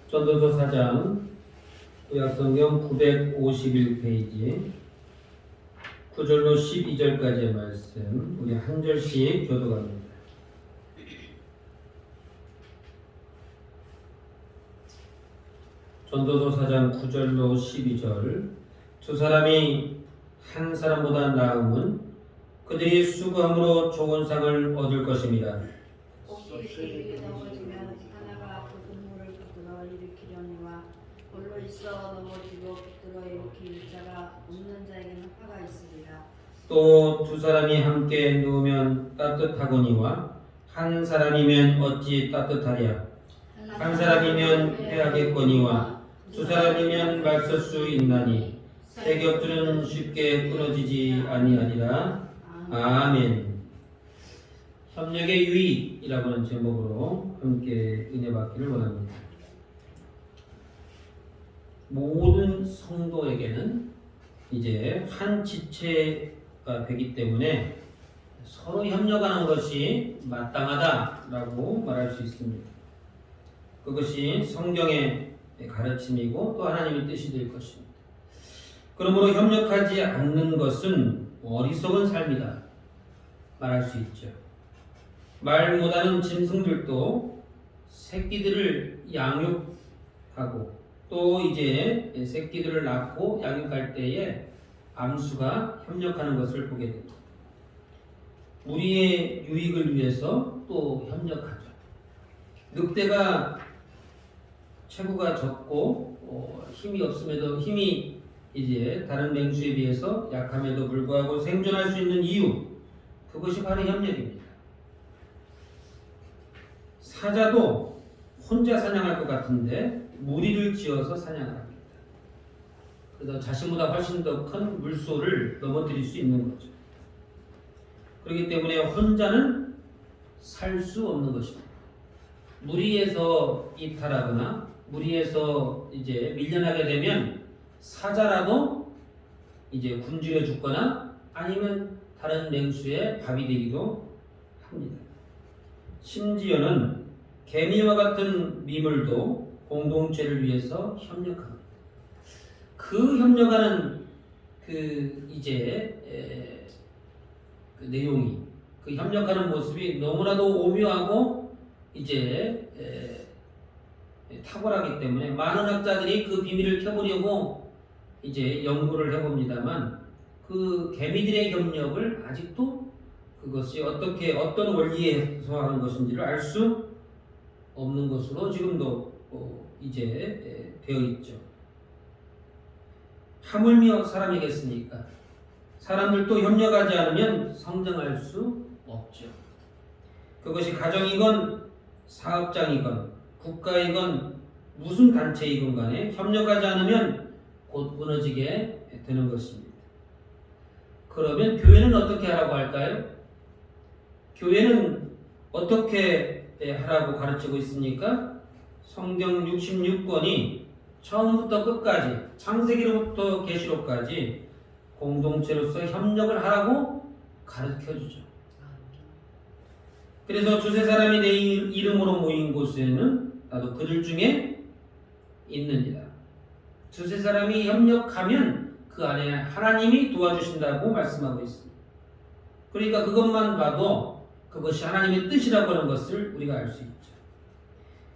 전도서 4장 구약성경 951페이지 9절로 12절까지의 말씀 우리 한 절씩 교독합니다. 전도서 4장 9절로 12절 두 사람이 한 사람보다 나음은 그들이 수고함으로 좋은 상을 얻을 것입니다. 혹시 그에게 넘어지면 하나가 그 동물을 붙들어 일으키려니와 홀로 있어 넘어지고 붙들어 일으킬 자가 없는 자에게는 화가 있으리라. 또 두 사람이 함께 누우면 따뜻하거니와 한 사람이면 어찌 따뜻하랴. 한 사람이면 패하겠거니와 두 사람이면 맞설 수 있나니 세 겹들은 쉽게 끊어지지 아니하리라. 아멘. 협력의 유익이라고 하는 제목으로 함께 은혜 받기를 원합니다. 모든 성도에게는 이제 한 지체가 되기 때문에 서로 협력하는 것이 마땅하다라고 말할 수 있습니다. 그것이 성경의 가르침이고 또 하나님의 뜻이 될 것입니다. 그러므로 협력하지 않는 것은 어리석은 삶이다 말할 수 있죠. 말 못하는 짐승들도 새끼들을 양육하고 또 이제 새끼들을 낳고 양육할 때에 암수가 협력하는 것을 보게 됩니다. 우리의 유익을 위해서 또 협력하죠. 늑대가 체구가 적고 힘이 없음에도 힘이 이제 다른 맹수에 비해서 약함에도 불구하고 생존할 수 있는 이유, 그것이 바로 협력입니다. 사자도 혼자 사냥할 것 같은데 무리를 지어서 사냥을 합니다. 그래서 자신보다 훨씬 더 큰 물소를 넘어뜨릴 수 있는 거죠. 그렇기 때문에 혼자는 살 수 없는 것입니다. 무리에서 이탈하거나 무리에서 이제 밀려나게 되면 사자라도 이제 굶주려 죽거나 아니면 다른 맹수의 밥이 되기도 합니다. 심지어는 개미와 같은 미물도 공동체를 위해서 협력합니다. 그 협력하는 그 이제 그 내용이 그 협력하는 모습이 너무나도 오묘하고 이제 탁월하기 때문에 많은 학자들이 그 비밀을 켜보려고 이제 연구를 해봅니다만 그 개미들의 협력을 아직도 그것이 어떻게 어떤 원리에서 하는 것인지를 알 수 없는 것으로 지금도 이제 되어 있죠. 하물며 사람이겠습니까? 사람들도 협력하지 않으면 성장할 수 없죠. 그것이 가정이건 사업장이건 국가이건 무슨 단체이건 간에 협력하지 않으면 곧 무너지게 되는 것입니다. 그러면 교회는 어떻게 하라고 할까요? 교회는 어떻게 하라고 가르치고 있습니까? 성경 66권이 처음부터 끝까지 창세기로부터 계시록까지 공동체로서 협력을 하라고 가르쳐주죠. 그래서 두세 사람이 내 이름으로 모인 곳에는 나도 그들 중에 있느니라. 두세 사람이 협력하면 그 안에 하나님이 도와주신다고 말씀하고 있습니다. 그러니까 그것만 봐도 그것이 하나님의 뜻이라고 하는 것을 우리가 알 수 있죠.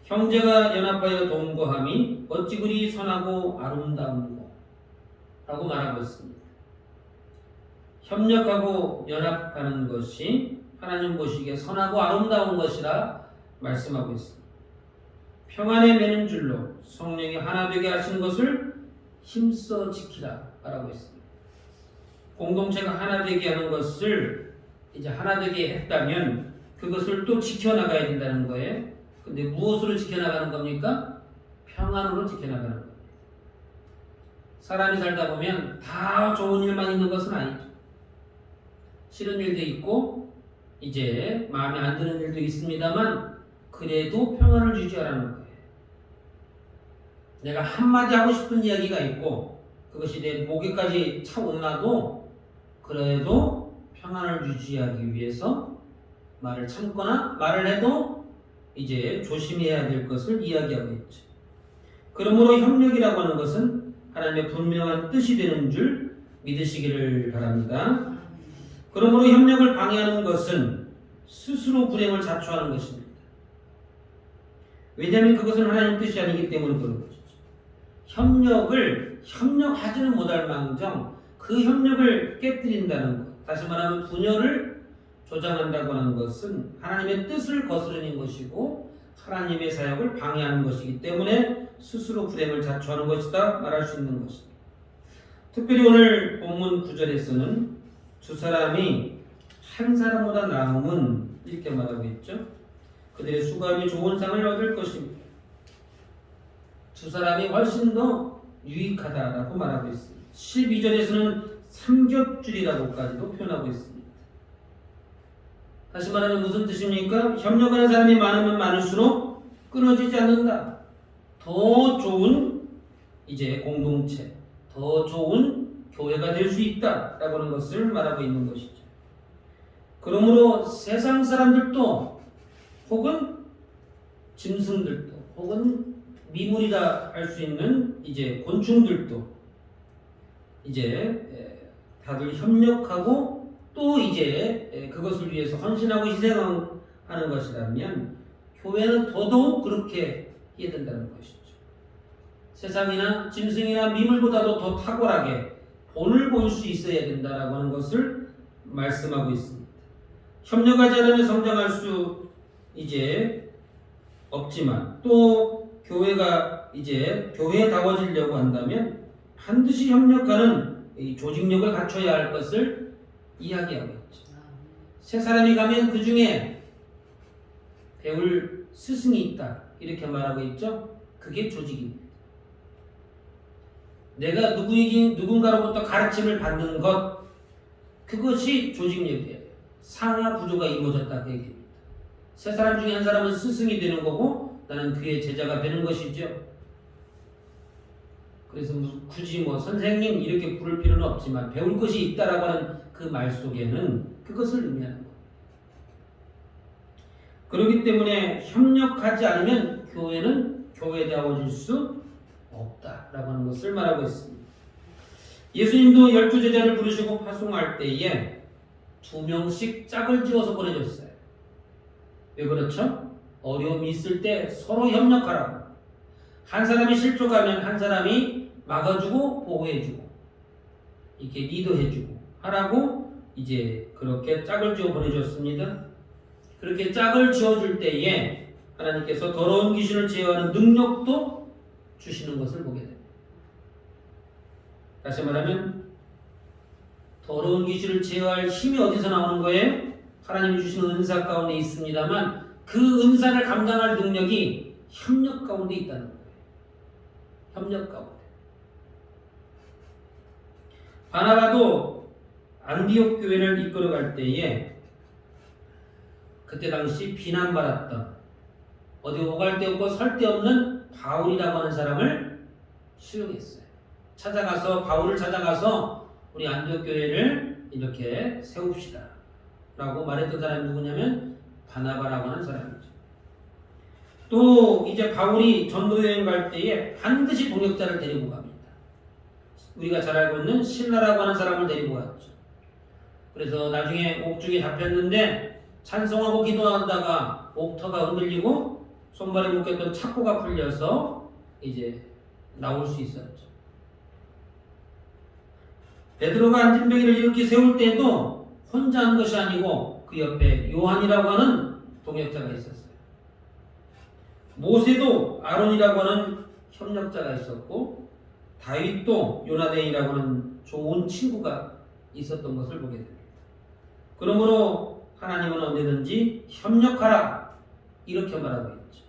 형제가 연합하여 동거함이 어찌 그리 선하고 아름다운고 라고 말하고 있습니다. 협력하고 연합하는 것이 하나님 보시기에 선하고 아름다운 것이라 말씀하고 있습니다. 평안에 매는 줄로 성령이 하나 되게 하신 것을 힘써 지키라 말하고 있습니다. 공동체가 하나 되게 하는 것을 이제 하나 되게 했다면 그것을 또 지켜나가야 된다는 거예요. 근데 무엇으로 지켜나가는 겁니까? 평안으로 지켜나가는 겁니다. 사람이 살다 보면 다 좋은 일만 있는 것은 아니죠. 싫은 일도 있고 이제 마음에 안 드는 일도 있습니다만 그래도 평안을 유지하라는 거예요. 내가 한마디 하고 싶은 이야기가 있고 그것이 내 목에까지 차올라도 그래도 평안을 유지하기 위해서 말을 참거나 말을 해도 이제 조심해야 될 것을 이야기하고 있죠. 그러므로 협력이라고 하는 것은 하나님의 분명한 뜻이 되는 줄 믿으시기를 바랍니다. 그러므로 협력을 방해하는 것은 스스로 불행을 자초하는 것입니다. 왜냐하면 그것은 하나님 뜻이 아니기 때문에 그런 것이죠. 협력하지는 못할 망정 그 협력을 깨뜨린다는 것, 다시 말하면 분열을 조장한다고 하는 것은 하나님의 뜻을 거스르는 것이고 하나님의 사역을 방해하는 것이기 때문에 스스로 불행을 자초하는 것이다 말할 수 있는 것입니다. 특별히 오늘 본문 9절에서는 두 사람이 한 사람보다 나음은 이렇게 말하고 있죠. 그들의 수고함이 좋은 상을 얻을 것입니다. 두 사람이 훨씬 더 유익하다라고 말하고 있습니다. 12절에서는 삼겹줄이라고까지도 표현하고 있습니다. 다시 말하면 무슨 뜻입니까? 협력하는 사람이 많으면 많을수록 끊어지지 않는다. 더 좋은 이제 공동체, 더 좋은 교회가 될 수 있다라고 하는 것을 말하고 있는 것이죠. 그러므로 세상 사람들도 혹은 짐승들도 혹은 미물이라 할 수 있는 이제 곤충들도 이제 다들 협력하고 또 이제 그것을 위해서 헌신하고 희생하는 것이라면 교회는 더더욱 그렇게 해야 된다는 것이죠. 세상이나 짐승이나 미물보다도 더 탁월하게 본을 보일 수 있어야 된다라고 하는 것을 말씀하고 있습니다. 협력하지 않으면 성장할 수 이제 없지만 또 교회가 이제 교회다워지려고 한다면 반드시 협력하는 이 조직력을 갖춰야 할 것을 이야기하고 있죠. 세 사람이 가면 그 중에 배울 스승이 있다 이렇게 말하고 있죠. 그게 조직입니다. 내가 누군가로부터 가르침을 받는 것 그것이 조직력이에요. 상하 구조가 이루어졌다 그 얘기입니다. 세 사람 중에 한 사람은 스승이 되는 거고 나는 그의 제자가 되는 것이죠. 그래서 굳이 선생님 이렇게 부를 필요는 없지만 배울 것이 있다라고 하는 그 말 속에는 그것을 의미하는 거예요. 그렇기 때문에 협력하지 않으면 교회는 교회다워질 수 없다라고 하는 것을 말하고 있습니다. 예수님도 12제자를 부르시고 파송할 때에 2명씩 짝을 지어서 보내줬어요. 왜 그렇죠? 어려움이 있을 때 서로 협력하라고. 한 사람이 실족하면 한 사람이 막아주고 보호해주고 이렇게 리더해주고 하라고 이제 그렇게 짝을 지어 보내줬습니다. 그렇게 짝을 지어줄 때에 하나님께서 더러운 귀신을 제어하는 능력도 주시는 것을 보게 됩니다. 다시 말하면 더러운 귀신을 제어할 힘이 어디서 나오는 거예요? 하나님이 주시는 은사 가운데 있습니다만 그 은사를 감당할 능력이 협력 가운데 있다는 거예요. 협력 가운데. 바나바도 안디옥 교회를 이끌어갈 때에 그때 당시 비난받았던 어디 오갈 데 없고 설 데 없는 바울이라고 하는 사람을 수용했어요. 바울을 찾아가서 우리 안디옥 교회를 이렇게 세웁시다 라고 말했던 사람이 누구냐면 바나바라고 하는 사람이죠. 또 이제 바울이 전도여행 갈 때에 반드시 동역자를 데리고 갑니다. 우리가 잘 알고 있는 신라라고 하는 사람을 데리고 갔죠. 그래서 나중에 옥중에 잡혔는데 찬송하고 기도하다가 옥터가 흔들리고 손발에 묶였던 착고가 풀려서 이제 나올 수 있었죠. 베드로가 안진뱅이를 이렇게 세울 때도 혼자 한 것이 아니고 그 옆에 요한이라고 하는 동역자가 있었어요. 모세도 아론이라고 하는 협력자가 있었고 다윗도 요나단이라고 하는 좋은 친구가 있었던 것을 보게 됩니다. 그러므로 하나님은 언제든지 협력하라 이렇게 말하고 있죠.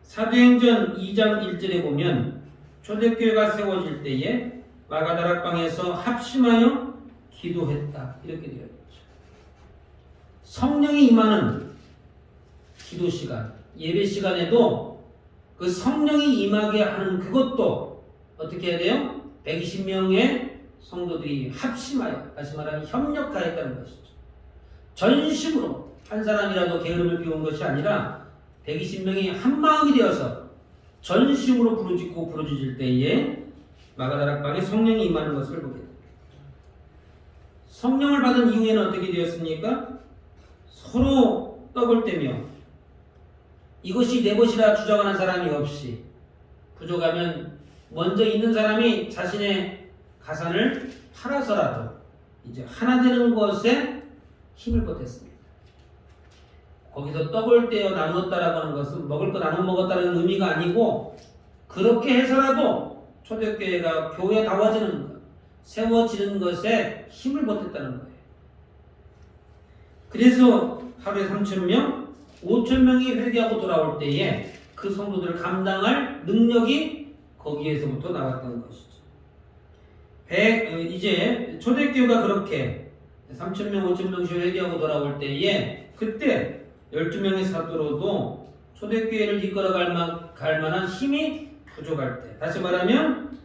사도행전 2장 1절에 보면 초대교회가 세워질 때에 마가다락방에서 합심하여 기도했다 이렇게 되어 있죠. 성령이 임하는 기도 시간, 예배 시간에도 그 성령이 임하게 하는 그것도 어떻게 해야 돼요? 120명의 성도들이 합심하여, 다시 말하면 협력하였다는 것이죠. 전심으로 한 사람이라도 게으름을 피운 것이 아니라 120명이 한 마음이 되어서 전심으로 부르짖고 부르짖을 때에 마가다락방에 성령이 임하는 것을 보게 됩니다. 성령을 받은 이후에는 어떻게 되었습니까? 서로 떡을 떼며 이것이 내 것이라 주장하는 사람이 없이 부족하면 먼저 있는 사람이 자신의 가산을 팔아서라도 이제 하나 되는 것에 힘을 보탰습니다. 거기서 떡을 떼어 나누었다라고 하는 것은 먹을 거 나눠 먹었다는 의미가 아니고 그렇게 해서라도 초대교회가 교회다워지는 것, 세워지는 것에 힘을 보탰다는 거예요. 그래서 하루에 3,000명, 5,000명이 회개하고 돌아올 때에 그 성도들을 감당할 능력이 거기에서부터 나왔던 것이죠. 이제 초대교회가 그렇게 3,000명, 5,000명씩 회개하고 돌아올 때에 그때 12명의 사도로도 초대교회를 이끌어갈 만한 힘이 부족할 때, 다시 말하면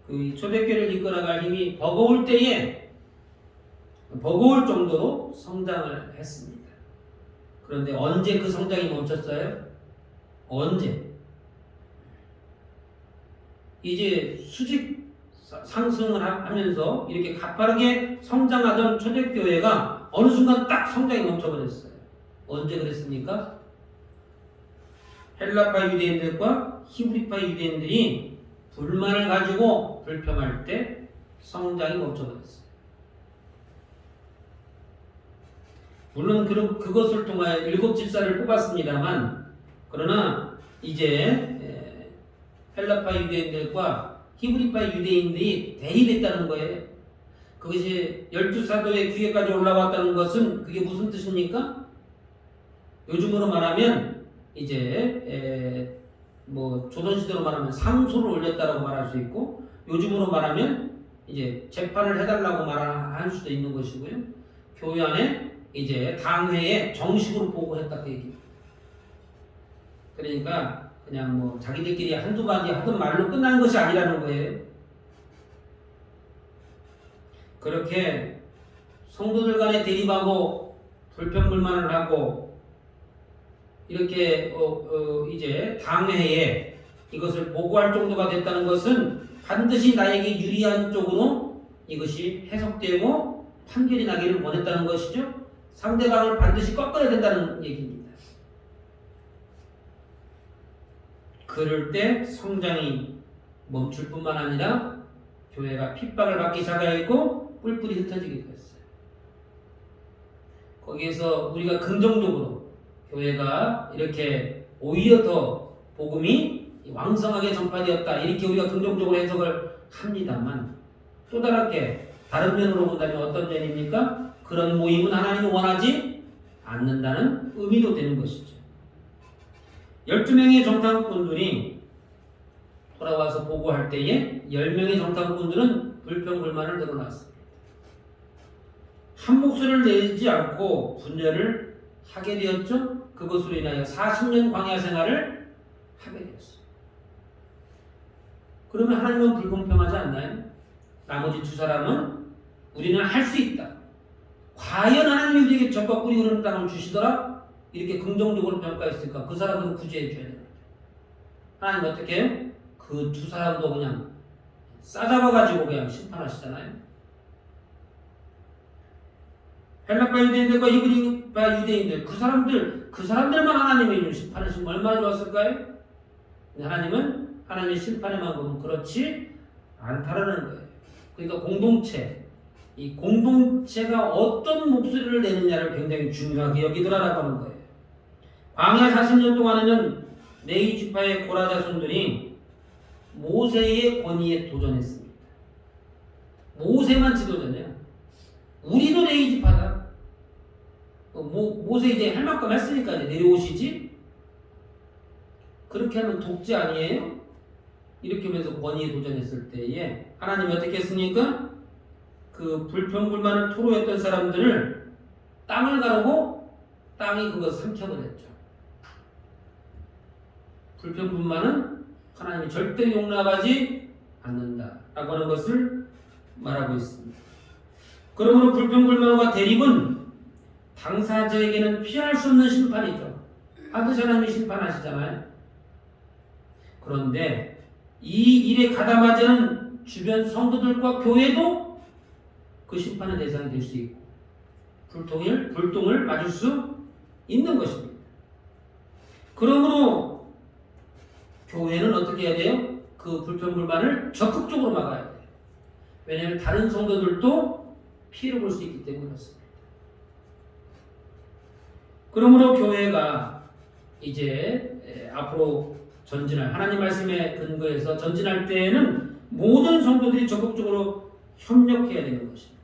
그 초대교회를 이끌어갈 힘이 버거울 때에 버거울 정도로 성장을 했습니다. 그런데 언제 그 성장이 멈췄어요? 언제? 이제 수직 상승을 하면서 이렇게 가파르게 성장하던 초대교회가 어느 순간 딱 성장이 멈춰버렸어요. 언제 그랬습니까? 헬라파 유대인들과 히브리파 유대인들이 불만을 가지고 불평할 때 성장이 멈춰버렸어요. 물론 그것을 통하여 7집사를 뽑았습니다만 그러나 이제 헬라파 유대인들과 히브리파 유대인들이 대립했다는 거예요. 그것이 12사도의 귀에까지 올라왔다는 것은 그게 무슨 뜻입니까? 요즘으로 말하면 이제 뭐 조선시대로 말하면 상소를 올렸다라고 말할 수 있고 요즘으로 말하면 이제 재판을 해달라고 말할 수도 있는 것이고요. 교회 안에 이제 당회에 정식으로 보고했다 그 얘기입니다. 그러니까 그냥 뭐 자기들끼리 한두 가지 하던 말로 끝나는 것이 아니라는 거예요. 그렇게 성도들 간에 대립하고 불평불만을 하고 이렇게 이제 당회에 이것을 보고할 정도가 됐다는 것은 반드시 나에게 유리한 쪽으로 이것이 해석되고 판결이 나기를 원했다는 것이죠. 상대방을 반드시 꺾어야 된다는 얘기입니다. 그럴 때 성장이 멈출 뿐만 아니라 교회가 핍박을 받기 시작하였고 뿔뿔이 흩어지게 되었어요. 거기에서 우리가 긍정적으로 교회가 이렇게 오히려 더 복음이 왕성하게 전파되었다 이렇게 우리가 긍정적으로 해석을 합니다만 또 다른 면으로 본다면 어떤 면입니까? 그런 모임은 하나님이 원하지 않는다는 의미도 되는 것이죠. 12명의 정탐꾼들이 돌아와서 보고할 때에 10명의 정탐꾼들은 불평불만을 늘어놨습니다. 한 목소리를 내지 않고 분열을 하게 되었죠. 그것으로 인하여 40년 광야 생활을 하게 되었어요. 그러면 하나님은 불공평하지 않나요? 나머지 두 사람은 우리는 할 수 있다. 과연 하나님이 우리에게 젖과 꿀이 흐르는 땅을 주시더라? 이렇게 긍정적으로 평가했으니까 그 사람은 구제해 줘야 됩니다. 하나님 어떻게 해요? 그 두 사람도 그냥 싸잡아가지고 그냥 심판하시잖아요. 헬라파 유대인들과 히브리파 유대인들 그 사람들만 하나님이 심판하시면 얼마나 좋았을까요? 하나님은 하나님의 심판에만 보면 그렇지 않다라는 거예요. 그러니까 이 공동체가 어떤 목소리를 내느냐를 굉장히 중요하게 여기더라라고 하는 거예요. 광야 40년 동안에는 레위 지파의 고라 자손들이 모세의 권위에 도전했습니다. 모세만 지도자냐? 우리도 레위 지파다. 모세 이제 할 만큼 했으니까 이제 내려오시지? 그렇게 하면 독재 아니에요? 이렇게 하면서 권위에 도전했을 때에 하나님이 어떻게 했습니까? 그 불평불만을 토로했던 사람들을 땅을 가르고 땅이 그거 삼켜버렸죠. 불평불만은 하나님이 절대 용납하지 않는다라고 하는 것을 말하고 있습니다. 그러므로 불평불만과 대립은 당사자에게는 피할 수 없는 심판이죠. 반드시 하나님이 심판하시잖아요. 그런데 이 일에 가담하자는 주변 성도들과 교회도 그 심판의 대상이 될 수 있고 불통을 맞을 수 있는 것입니다. 그러므로 교회는 어떻게 해야 돼요? 그 불평불만을 적극적으로 막아야 돼요. 왜냐하면 다른 성도들도 피해를 볼 수 있기 때문에 그렇습니다. 그러므로 교회가 이제 앞으로 전진할 하나님 말씀에 근거해서 전진할 때에는 모든 성도들이 적극적으로 협력해야 되는 것입니다.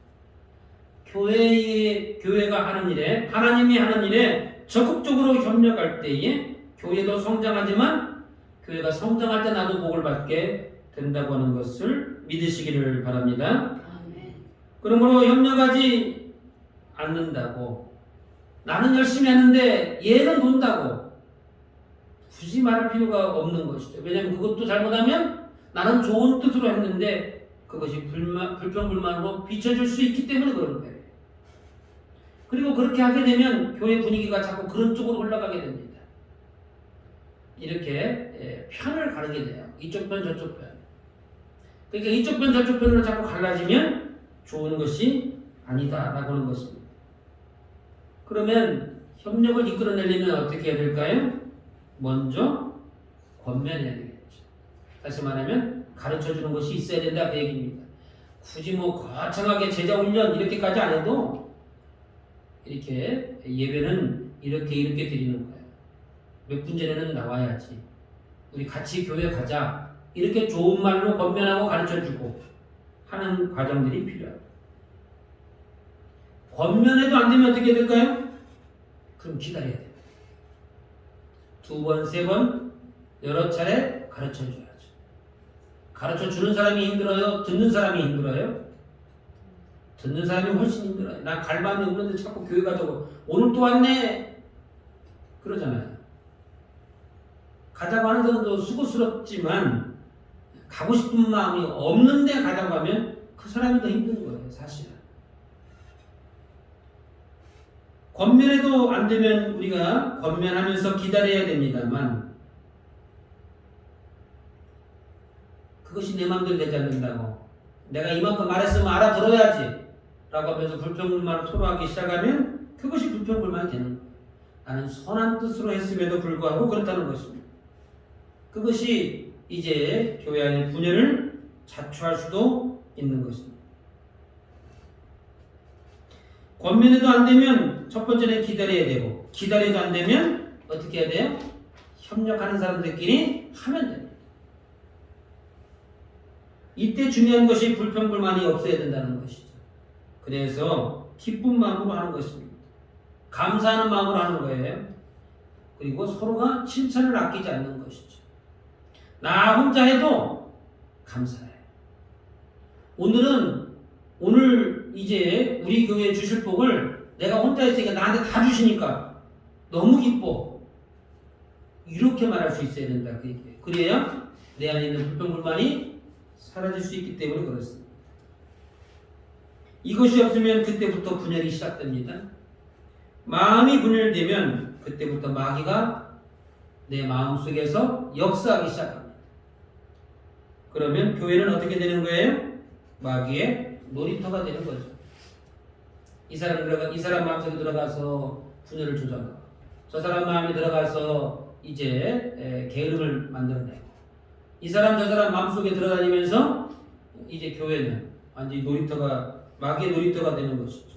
교회가 하는 일에 하나님이 하는 일에 적극적으로 협력할 때에 교회도 성장하지만 교회가 성장할 때 나도 복을 받게 된다고 하는 것을 믿으시기를 바랍니다. 아멘. 그러므로 협력하지 않는다고 나는 열심히 하는데 얘는 논다고 굳이 말할 필요가 없는 것이죠. 왜냐하면 그것도 잘못하면 나는 좋은 뜻으로 했는데 그것이 불평불만으로 비춰질 수 있기 때문에 그런 거예요. 그리고 그렇게 하게 되면 교회 분위기가 자꾸 그런 쪽으로 흘러가게 됩니다. 이렇게 편을 가르게 돼요. 이쪽 편 저쪽 편. 그러니까 이쪽 편 저쪽 편으로 자꾸 갈라지면 좋은 것이 아니다라고 하는 것입니다. 그러면 협력을 이끌어내려면 어떻게 해야 될까요? 먼저 권면해야 되겠죠. 다시 말하면 가르쳐주는 것이 있어야 된다 그 얘기입니다. 굳이 뭐 거창하게 제자 훈련 이렇게까지 안 해도 이렇게 예배는 이렇게 드리는 거예요. 몇 분 전에는 나와야지. 우리 같이 교회 가자. 이렇게 좋은 말로 권면하고 가르쳐주고 하는 과정들이 필요합니다. 권면해도 안 되면 어떻게 될까요? 그럼 기다려야 돼요. 2번, 3번 여러 차례 가르쳐줘야죠. 가르쳐주는 사람이 힘들어요? 듣는 사람이 힘들어요? 듣는 사람이 훨씬 힘들어요. 나 갈망이 없는데 자꾸 교회 가자고 오늘 또 왔네 그러잖아요. 가자고 하는 사람도 수고스럽지만 가고 싶은 마음이 없는데 가자고 하면 그 사람이 더 힘든 거예요. 사실은. 권면해도 안 되면 우리가 권면하면서 기다려야 됩니다만 그것이 내 마음대로 되지 않는다고 내가 이만큼 말했으면 알아들어야지 라고 하면서 불평불만을 토로하기 시작하면 그것이 불평불만이 되는 거예요. 나는 선한 뜻으로 했음에도 불구하고 그렇다는 것입니다. 그것이 이제 교회 안의 분열을 자초할 수도 있는 것입니다. 권면해도 안 되면 첫 번째는 기다려야 되고 기다려도 안 되면 어떻게 해야 돼요? 협력하는 사람들끼리 하면 됩니다. 이때 중요한 것이 불평불만이 없어야 된다는 것이죠. 그래서 기쁜 마음으로 하는 것입니다. 감사하는 마음으로 하는 거예요. 그리고 서로가 칭찬을 아끼지 않는 것이죠. 나 혼자 해도 감사해. 오늘 이제 우리 교회에 주실 복을 내가 혼자 했으니까 나한테 다 주시니까 너무 기뻐. 이렇게 말할 수 있어야 된다. 그 얘기예요. 그래야 내 안에 있는 불평불만이 사라질 수 있기 때문에 그렇습니다. 이것이 없으면 그때부터 분열이 시작됩니다. 마음이 분열되면 그때부터 마귀가 내 마음속에서 역사하기 시작합니다. 그러면 교회는 어떻게 되는 거예요? 마귀의 놀이터가 되는 거죠. 이 사람 마음속에 들어가서 분열을 조장하고 저 사람 마음에 들어가서 이제 게으름을 만들어내고 이 사람 저 사람 마음속에 들어다니면서 이제 교회는 완전히 마귀의 놀이터가 되는 것이죠.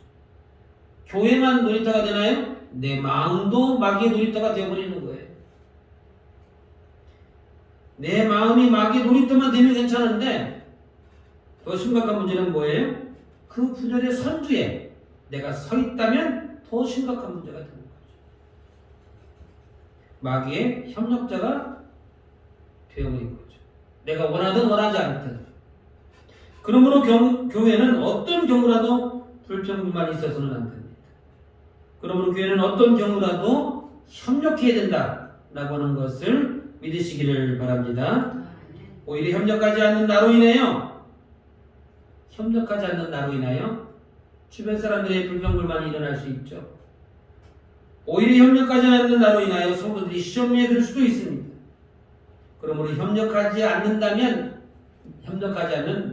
교회만 놀이터가 되나요? 내 마음도 마귀의 놀이터가 되어버리는 거예요. 내 마음이 마귀의 놀이터만 되면 괜찮은데 더 심각한 문제는 뭐예요? 그 분열의 선두에 내가 서 있다면 더 심각한 문제가 되는 거죠. 마귀의 협력자가 되어버린 거죠. 내가 원하든 원하지 않든. 그러므로 교회는 어떤 경우라도 불평불만이 있어서는 안 됩니다. 그러므로 교회는 어떤 경우라도 협력해야 된다라고 하는 것을 믿으시기를 바랍니다. 오히려 협력하지 않는 나로 인하여 주변 사람들의 불평불만이 일어날 수 있죠. 오히려 협력하지 않는 나로 인하여 성도들이 시험에 들 수도 있습니다. 그러므로 협력하지 않는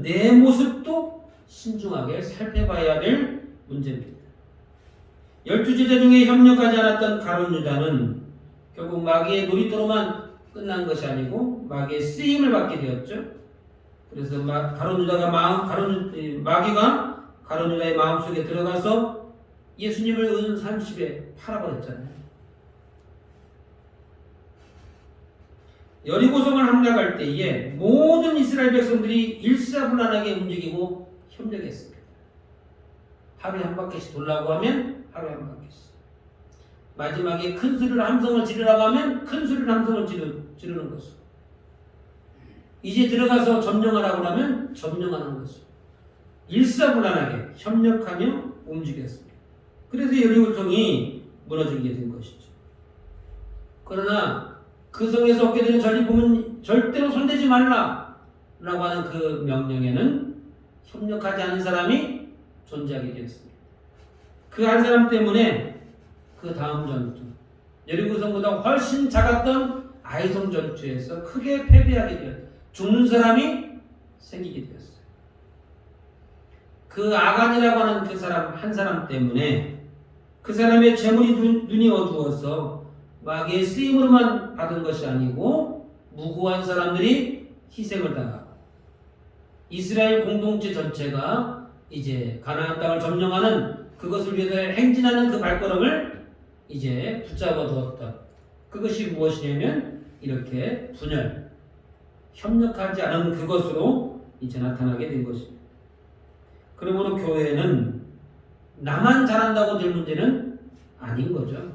내 모습도 신중하게 살펴봐야 될 문제입니다. 12제자 중에 협력하지 않았던 가룟 유다는 결국 마귀의 놀이터로만 끝난 것이 아니고 마귀의 쓰임을 받게 되었죠. 그래서 마귀가 가룟 유다의 마음속에 들어가서 예수님을 은 30에 팔아버렸잖아요. 여리고성을 함락할 때에 모든 이스라엘 백성들이 일사불란하게 움직이고 협력했습니다. 하루에 한 바퀴씩 돌라고 하면 하루에 한 바퀴씩. 마지막에 큰 소리로 함성을 지르라고 하면 큰 소리로 함성을 지르는 것으로. 이제 들어가서 점령하라고 하면 점령하는 것으로. 일사불란하게 협력하며 움직였습니다. 그래서 여리고성이 무너지게 된 것이죠. 그러나 그 성에서 얻게 되는 전리품은 절대로 손대지 말라 라고 하는 그 명령에는 협력하지 않은 사람이 존재하게 되었습니다. 그 한 사람 때문에 그 다음 전투, 여리고성보다 훨씬 작았던 아이성 전투에서 크게 패배하게 되었다. 죽는 사람이 생기게 되었어요. 그 아간이라고 하는 그 사람 한 사람 때문에 그 사람의 재물이 눈이 어두워서 마귀의 쓰임으로만 받은 것이 아니고 무고한 사람들이 희생을 당하고 이스라엘 공동체 전체가 이제 가나안 땅을 점령하는 그것을 위해서 행진하는 그 발걸음을 이제 붙잡아 두었다. 그것이 무엇이냐면 이렇게 분열, 협력하지 않은 그것으로 이제 나타나게 된 것입니다. 그러므로 교회는 나만 잘한다고 될 문제는 아닌 거죠.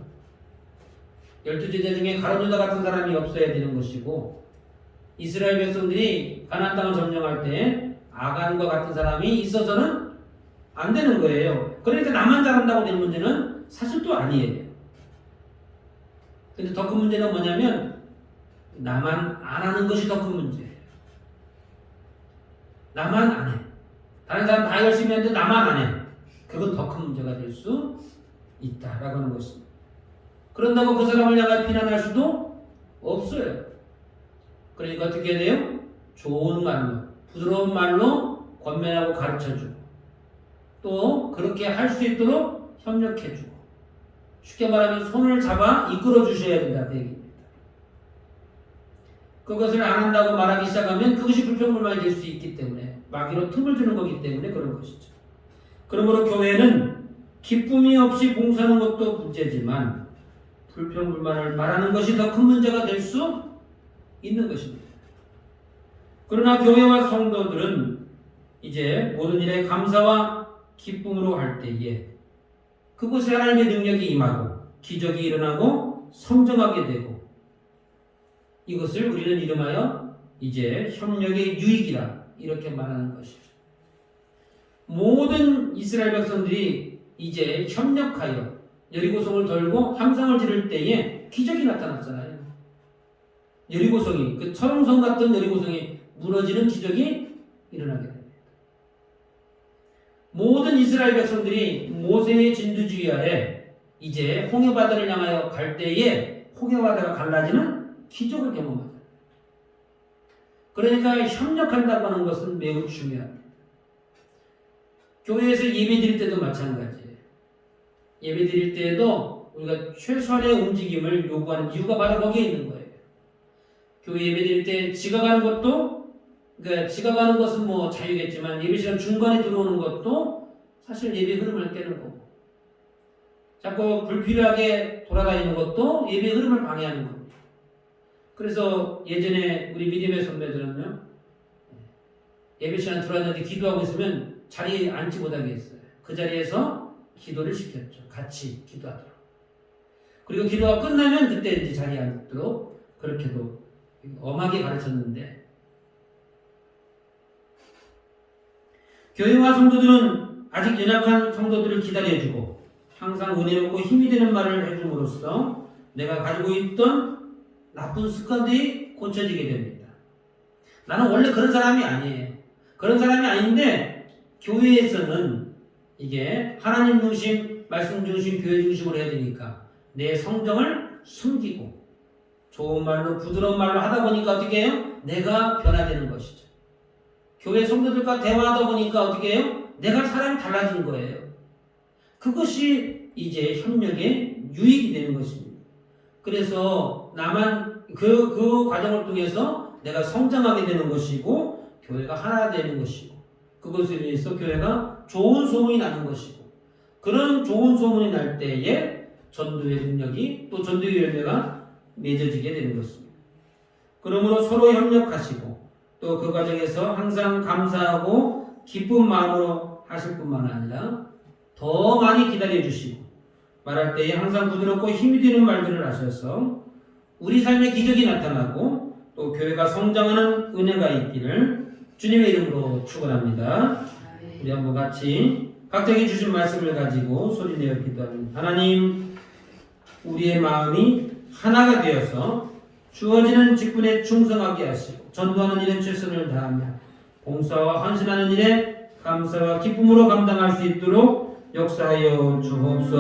12제자 중에 가룟 유다 같은 사람이 없어야 되는 것이고 이스라엘 백성들이 가나안 땅을 점령할 때 아간과 같은 사람이 있어서는 안 되는 거예요. 그러니까 나만 잘한다고 될 문제는 사실 또 아니에요. 근데 더 큰 문제는 뭐냐면 나만 안 하는 것이 더 큰 문제예요. 나만 안 해. 다른 사람 다 열심히 하는데 나만 안 해. 그건 더 큰 문제가 될 수 있다라고 하는 것입니다. 그런다고 그 사람을 향해 비난할 수도 없어요. 그러니까 어떻게 해야 돼요? 좋은 말로, 부드러운 말로 권면하고 가르쳐주고 또 그렇게 할 수 있도록 협력해주고 쉽게 말하면 손을 잡아 이끌어 주셔야 된다 그 얘기입니다. 그것을 안 한다고 말하기 시작하면 그것이 불평불만이 될 수 있기 때문에 마귀로 틈을 주는 거기 때문에 그런 것이죠. 그러므로 교회는 기쁨이 없이 봉사하는 것도 문제지만 불평불만을 말하는 것이 더 큰 문제가 될 수 있는 것입니다. 그러나 교회와 성도들은 이제 모든 일에 감사와 기쁨으로 할 때에 그곳에 하나님의 능력이 임하고 기적이 일어나고 성장하게 되고 이것을 우리는 이름하여 이제 협력의 유익이라 이렇게 말하는 것이죠. 모든 이스라엘 백성들이 이제 협력하여 여리고성을 돌고 함성을 지를 때에 기적이 나타났잖아요. 여리고성이 그 철옹성 같은 여리고성이 무너지는 기적이 일어나게 됩니다. 모든 이스라엘 백성들이 모세의 진두지휘 아래 이제 홍해바다를 향하여 갈 때에 홍해바다가 갈라지는 기적을 경험하죠. 그러니까 협력한다고 하는 것은 매우 중요합니다. 교회에서 예배 드릴 때도 마찬가지예요. 예배 드릴 때에도 우리가 최소한의 움직임을 요구하는 이유가 바로 거기에 있는 거예요. 교회 예배 드릴 때 지각하는 것도, 그러니까 지각하는 것은 뭐 자유겠지만 예배 시간 중간에 들어오는 것도 사실 예배 흐름을 깨는 거고, 자꾸 불필요하게 돌아다니는 것도 예배 흐름을 방해하는 겁니다. 그래서 예전에 우리 믿음의 선배들은요, 예배 시간 들어왔는데 기도하고 있으면 자리에 앉지 못하게 했어요. 그 자리에서 기도를 시켰죠. 같이 기도하도록. 그리고 기도가 끝나면 그때 이제 자리에 앉도록 그렇게도 엄하게 가르쳤는데, 교회와 성도들은 아직 연약한 성도들을 기다려주고 항상 은혜롭고 힘이 되는 말을 해줌으로써 내가 가지고 있던 나쁜 습관들이 고쳐지게 됩니다. 나는 원래 그런 사람이 아니에요. 그런 사람이 아닌데 교회에서는 이게 하나님 중심, 말씀 중심, 교회 중심으로 해야 되니까 내 성정을 숨기고 좋은 말로 부드러운 말로 하다 보니까 어떻게 해요? 내가 변화되는 것이죠. 교회 성도들과 대화하다 보니까 어떻게 해요? 내가 사람이 달라진 거예요. 그것이 이제 협력의 유익이 되는 것입니다. 그래서 나만 그 과정을 통해서 내가 성장하게 되는 것이고 교회가 하나 되는 것이고 그것에 의해서 교회가 좋은 소문이 나는 것이고 그런 좋은 소문이 날 때에 전도의 능력이 또 전도의 열매가 맺어지게 되는 것입니다. 그러므로 서로 협력하시고 또 그 과정에서 항상 감사하고 기쁜 마음으로 하실 뿐만 아니라 더 많이 기다려 주시고 말할 때에 항상 부드럽고 힘이 되는 말들을 하셔서 우리 삶에 기적이 나타나고 또 교회가 성장하는 은혜가 있기를 주님의 이름으로 축원합니다. 우리 한번 같이 각자에게 주신 말씀을 가지고 소리내어 기도합니다. 하나님, 우리의 마음이 하나가 되어서 주어지는 직분에 충성하게 하시고 전도하는 일에 최선을 다하며 봉사와 헌신하는 일에 감사와 기쁨으로 감당할 수 있도록 역사하여 주옵소서.